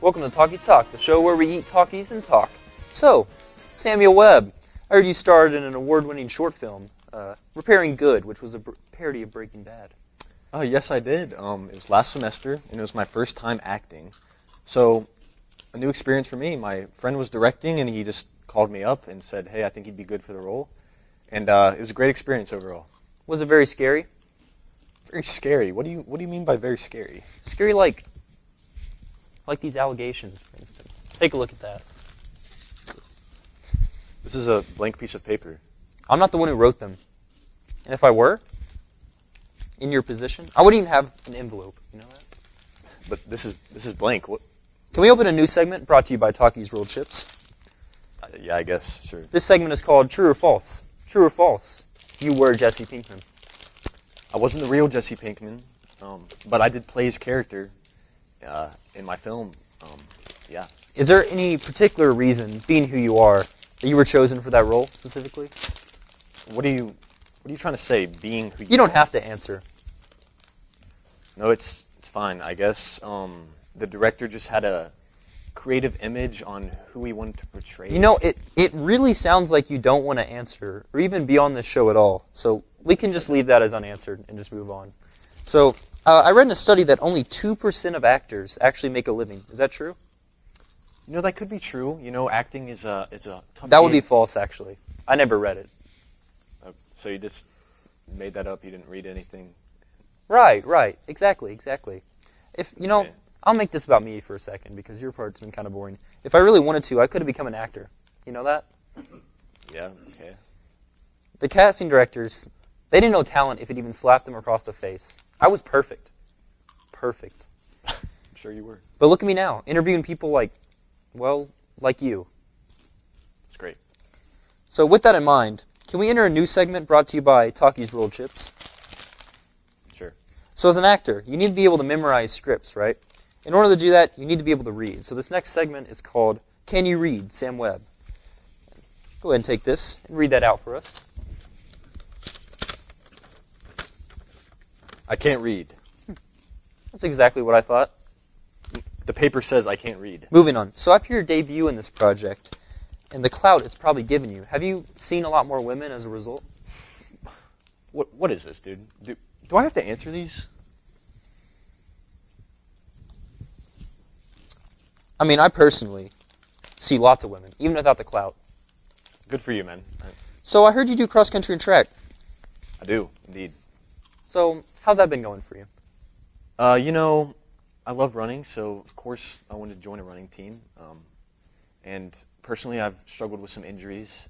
Welcome to Takis Talk, the show where we eat Takis and talk. So, Samuel Webb, I heard you starred in an award-winning short film, Repairing Good, which was a parody of Breaking Bad. Yes, I did. It was last semester, and it was my first time acting. So, a new experience for me. My friend was directing, and he just called me up and said, hey, I think he'd be good for the role. And it was a great experience overall. Was it very scary? Very scary? What do you mean by very scary? Scary like these allegations, for instance. Take a look at that. This is a blank piece of paper. I'm not the one who wrote them. And if I were, in your position, I wouldn't even have an envelope. You know that? But this is blank. What? Can we open a new segment brought to you by Takis Rolled Chips? Yeah, I guess, sure. This segment is called True or False. True or False? You were Jesse Pinkman. I wasn't the real Jesse Pinkman, but I did play his character in my film. Yeah. Is there any particular reason, being who you are, that you were chosen for that role specifically? What are you trying to say? Being who you don't have to answer. No, it's fine. I guess the director just had a creative image on who he wanted to portray. You know, it really sounds like you don't want to answer or even be on this show at all. So we can just leave that as unanswered and just move on. So I read in a study that only 2% of actors actually make a living. Is that true? You know, that could be true. You know, acting is a tough That would gig. be false, actually. I never read it. So you just made that up? You didn't read anything? Right. Exactly. If you know, Okay. I'll make this about me for a second because your part's been kind of boring. If I really wanted to, I could have become an actor. You know that? Yeah, okay. The casting directors, they didn't know talent if it even slapped them across the face. I was perfect. I'm sure you were. But look at me now, interviewing people like you. That's great. So with that in mind, can we enter a new segment brought to you by Takis Rolled Chips? Sure. So as an actor, you need to be able to memorize scripts, right? In order to do that, you need to be able to read. So this next segment is called Can You Read, Sam Webb? Go ahead and take this and read that out for us. I can't read. That's exactly what I thought. The paper says I can't read. Moving on. So after your debut in this project, and the clout it's probably given you, have you seen a lot more women as a result? What is this, dude? Do I have to answer these? I mean, I personally see lots of women, even without the clout. Good for you, man. So I heard you do cross-country and track. I do, indeed. So how's that been going for you? You know, I love running, so of course I wanted to join a running team. And personally, I've struggled with some injuries.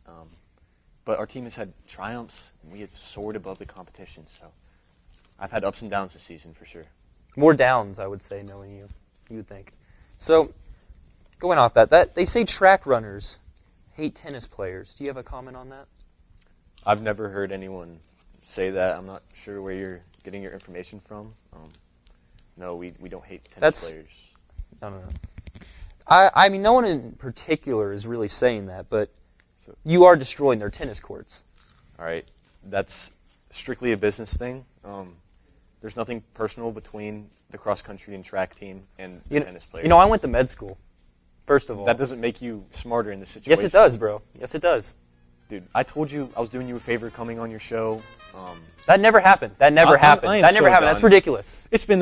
But our team has had triumphs, and we have soared above the competition. So I've had ups and downs this season, for sure. More downs, I would say, knowing you would think. So going off that they say track runners hate tennis players. Do you have a comment on that? I've never heard anyone say that. I'm not sure where you're getting your information from. No, we don't hate tennis players. No. I mean, no one in particular is really saying that, but you are destroying their tennis courts. All right. That's strictly a business thing. There's nothing personal between the cross-country and track team and the tennis players. You know, I went to med school, first of all. That doesn't make you smarter in this situation. Yes, it does, bro. Yes, it does. Dude, I told you I was doing you a favor coming on your show. That never happened. That never happened. I am That never so happened. done. That's ridiculous. It's been